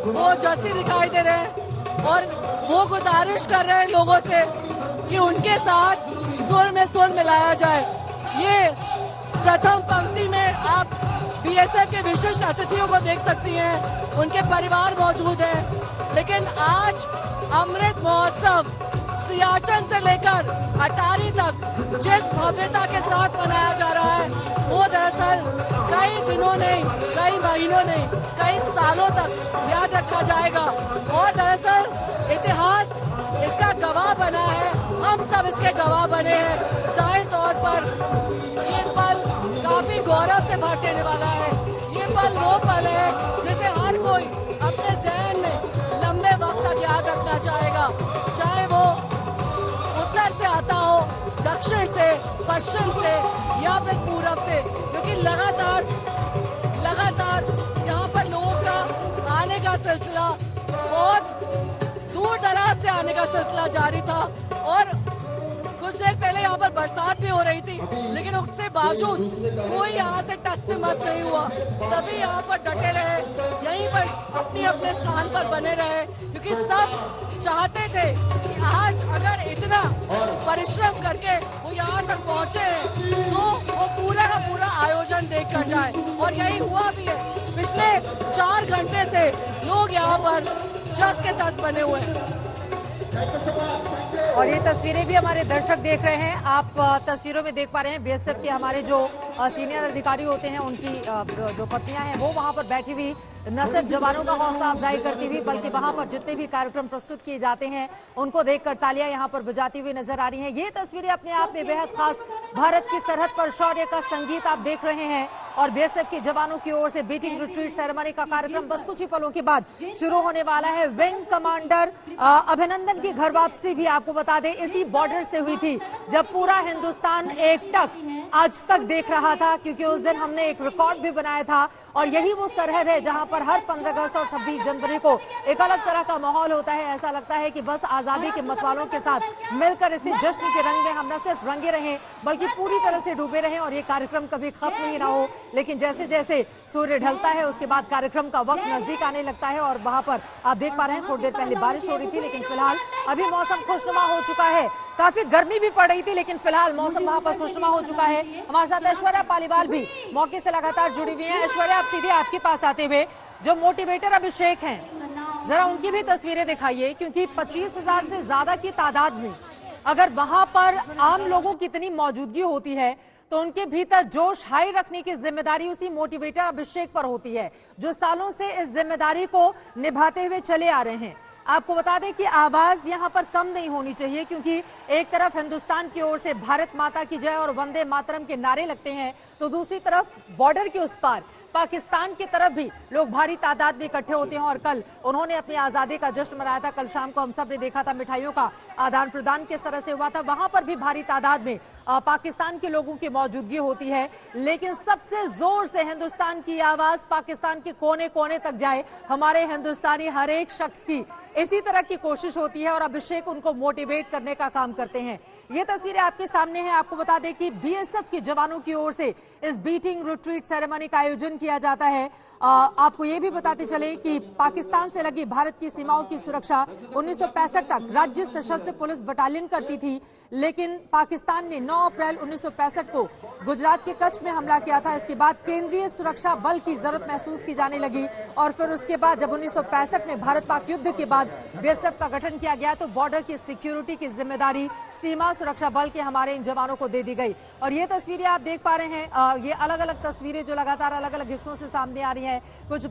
वो जर्सी दिखाई दे रहे हैं और वो गुजारिश कर रहे हैं लोगों से कि उनके साथ सुर में सुर मिलाया जाए। ये प्रथम पंक्ति में आप बीएसएफ के विशिष्ट अतिथियों को देख सकती हैं, उनके परिवार मौजूद हैं। लेकिन आज अमृत महोत्सव सियाचिन से लेकर अटारी तक जिस भव्यता के साथ मनाया जा रहा है वो दरअसल कई दिनों नहीं, कई महीनों नहीं, कई सालों तक याद रखा जाएगा और दरअसल इतिहास इसका गवाह बना है। हम सब इसके गवाह बने हैं। जाहिर तौर पर ये पल काफी गौरव से भर देने वाला है। ये पल वो पल है जिसे हर कोई अपने जहन में लंबे वक्त तक याद रखना चाहेगा, चाहे वो उत्तर से आता हो, दक्षिण से, पश्चिम से या फिर पूरब से, क्योंकि लगातार यहाँ पर लोगों का आने का सिलसिला, बहुत दूर दराज से आने का सिलसिला जारी था और कुछ देर पहले यहाँ पर बरसात भी हो रही थी, लेकिन उसके बावजूद कोई यहाँ से टस से मस नहीं हुआ। सभी यहाँ पर डटे रहे, यहीं पर अपने अपने स्थान पर बने रहे, क्योंकि सब चाहते थे कि आज अगर इतना परिश्रम करके वो यहाँ तक पहुँचे हैं तो वो पूरा का पूरा आयोजन देख कर जाए, और यही हुआ भी है। पिछले 4 घंटे से लोग यहाँ पर जस के तस बने हुए हैं। और ये तस्वीरें भी हमारे दर्शक देख रहे हैं। आप तस्वीरों में देख पा रहे हैं बीएसएफ के हमारे जो सीनियर अधिकारी होते हैं, उनकी जो पत्नियां हैं वो वहां पर बैठी हुई न सिर्फ जवानों का हौसला अफजाई करती हुई, बल्कि वहां पर जितने भी कार्यक्रम प्रस्तुत किए जाते हैं उनको देखकर तालियां यहां पर बजाती हुई नजर आ रही हैं। ये तस्वीरें अपने आप में बेहद खास, भारत की सरहद पर शौर्य का संगीत आप देख रहे हैं और बीएसएफ के जवानों की ओर से बीटिंग रिट्रीट सेरेमनी का कार्यक्रम बस कुछ ही पलों के बाद शुरू होने वाला है। विंग कमांडर अभिनंदन की घर वापसी भी आपको बता दें इसी बॉर्डर से हुई थी, जब पूरा हिंदुस्तान एकटक आज तक देख रहा था, क्योंकि उस दिन हमने एक रिकॉर्ड भी बनाया था और यही वो सरहद है जहां पर हर 15 अगस्त और 26 जनवरी को एक अलग तरह का माहौल होता है। ऐसा लगता है कि बस आजादी के मतवालों के साथ मिलकर इसी जश्न के रंग में हम न सिर्फ रंगे रहें बल्कि पूरी तरह से डूबे रहें और ये कार्यक्रम कभी खत्म नहीं ना हो। लेकिन जैसे जैसे सूर्य ढलता है उसके बाद कार्यक्रम का वक्त नजदीक आने लगता है और वहां पर आप देख पा रहे हैं थोड़ी देर पहले बारिश हो रही थी, लेकिन फिलहाल अभी मौसम खुशनुमा हो चुका है। काफी गर्मी भी पड़ रही थी, लेकिन फिलहाल मौसम वहां पर खुशनुमा हो चुका है। हमारे साथ ऐश्वर्या पालीवाल भी मौके से लगातार जुड़ी हुई है। ऐश्वर्या, आप सीधे आपके पास आते हुए जो मोटिवेटर अभिषेक हैं, जरा उनकी भी तस्वीरें दिखाइए, क्योंकि 25,000 से ज्यादा की तादाद में अगर वहां पर आम लोगों की इतनी मौजूदगी होती है तो उनके भीतर जोश हाई रखने की जिम्मेदारी उसी मोटिवेटर अभिषेक पर होती है, जो सालों से इस जिम्मेदारी को निभाते हुए चले आ रहे हैं। आपको बता दें कि आवाज यहां पर कम नहीं होनी चाहिए, क्योंकि एक तरफ हिंदुस्तान की ओर से भारत माता की जय और वंदे मातरम के नारे लगते हैं, तो दूसरी तरफ बॉर्डर के उस पार पाकिस्तान की तरफ भी लोग भारी तादाद में इकट्ठे होते हैं। और कल उन्होंने अपनी आजादी का जश्न मनाया था। कल शाम को हम सब ने देखा था मिठाइयों का आदान प्रदान किस तरह से हुआ था। वहां पर भी भारी तादाद में पाकिस्तान के लोगों की मौजूदगी होती है, लेकिन सबसे जोर से हिंदुस्तान की आवाज पाकिस्तान के कोने कोने तक जाए, हमारे हिंदुस्तानी हर एक शख्स की इसी तरह की कोशिश होती है और अभिषेक उनको मोटिवेट करने का काम करते हैं। ये तस्वीरें आपके सामने हैं। आपको बता दें कि बीएसएफ के जवानों की ओर से इस बीटिंग रिट्रीट सेरेमनी का आयोजन किया जाता है। आपको ये भी बताते चले कि पाकिस्तान से लगी भारत की सीमाओं की सुरक्षा 1965 तक राज्य सशस्त्र पुलिस बटालियन करती थी, लेकिन पाकिस्तान ने 9 अप्रैल 1965 को गुजरात के कच्छ में हमला किया था। इसके बाद केंद्रीय सुरक्षा बल की जरूरत महसूस की जाने लगी और फिर उसके बाद जब 1965 में भारत पाक युद्ध के बाद बीएसएफ का गठन किया गया तो बॉर्डर की सिक्योरिटी की जिम्मेदारी सीमा सुरक्षा बल के हमारे इन जवानों को दे दी गई। और ये तस्वीरें आप देख पा रहे हैं, ये अलग अलग तस्वीरें जो लगातार अलग अलग हिस्सों से सामने आ रही हैं। कुछ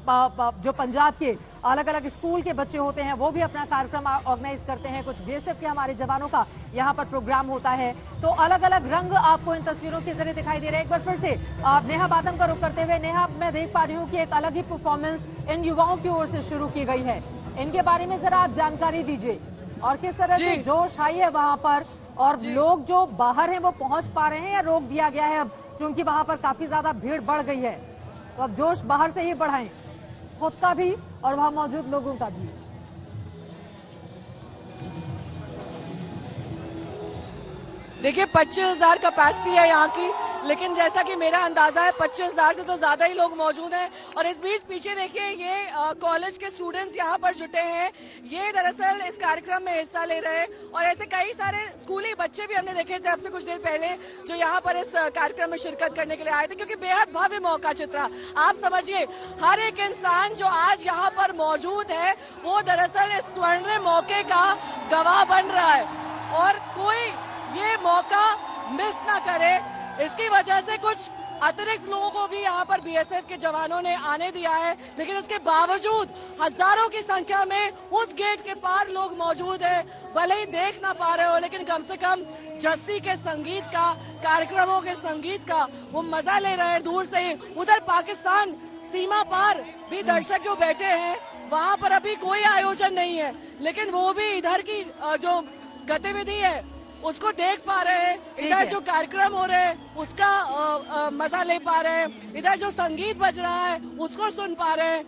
जो पंजाब के अलग अलग स्कूल के बच्चे होते हैं वो भी अपना कार्यक्रम ऑर्गेनाइज करते हैं, कुछ बीएसएफ के हमारे जवानों का यहाँ पर प्रोग्राम होता है। तो अलग अलग रंग आपको इन तस्वीरों के जरिए दिखाई दे रहे हैं। एक बार फिर से नेहा बादम का रुख करते हुए, नेहा, मैं देख पा रही हूँ कि एक अलग ही परफॉर्मेंस इन युवाओं की ओर से शुरू की गई है, इनके बारे में जरा आप जानकारी दीजिए और किस तरह से जोश आई है वहां पर, और लोग जो बाहर हैं वो पहुंच पा रहे हैं या रोक दिया गया है अब, क्योंकि वहां पर काफी ज्यादा भीड़ बढ़ गई है, तो अब जोश बाहर से ही बढ़ाएं, खुद का भी और वहां मौजूद लोगों का भी। देखिए 25,000 कैपेसिटी है यहाँ की, लेकिन जैसा कि मेरा अंदाजा है 25,000 से तो ज्यादा ही लोग मौजूद हैं। और इस बीच पीछे देखिए ये कॉलेज के स्टूडेंट्स यहाँ पर जुटे हैं, ये दरअसल इस कार्यक्रम में हिस्सा ले रहे हैं। और ऐसे कई सारे स्कूली बच्चे भी हमने देखे थे अब से कुछ देर पहले जो यहाँ पर इस कार्यक्रम में शिरकत करने के लिए आए थे, क्योंकि बेहद भव्य मौका चित्रा। आप समझिए हर एक इंसान जो आज यहाँ पर मौजूद है वो दरअसल इस स्वर्णिम मौके का गवाह बन रहा है और कोई ये मौका मिस ना करे। इसकी वजह से कुछ अतिरिक्त लोगों को भी यहाँ पर बीएसएफ के जवानों ने आने दिया है, लेकिन इसके बावजूद हजारों की संख्या में उस गेट के पार लोग मौजूद हैं। भले ही देख ना पा रहे हो, लेकिन कम से कम जस्सी के संगीत का, कार्यक्रमों के संगीत का वो मजा ले रहे हैं दूर से ही। उधर पाकिस्तान सीमा पार भी दर्शक जो बैठे हैं वहाँ पर अभी कोई आयोजन नहीं है, लेकिन वो भी इधर की जो गतिविधि है उसको देख पा रहे हैं। इधर जो कार्यक्रम हो रहे हैं उसका मजा ले पा रहे हैं, इधर जो संगीत बज रहा है उसको सुन पा रहे हैं।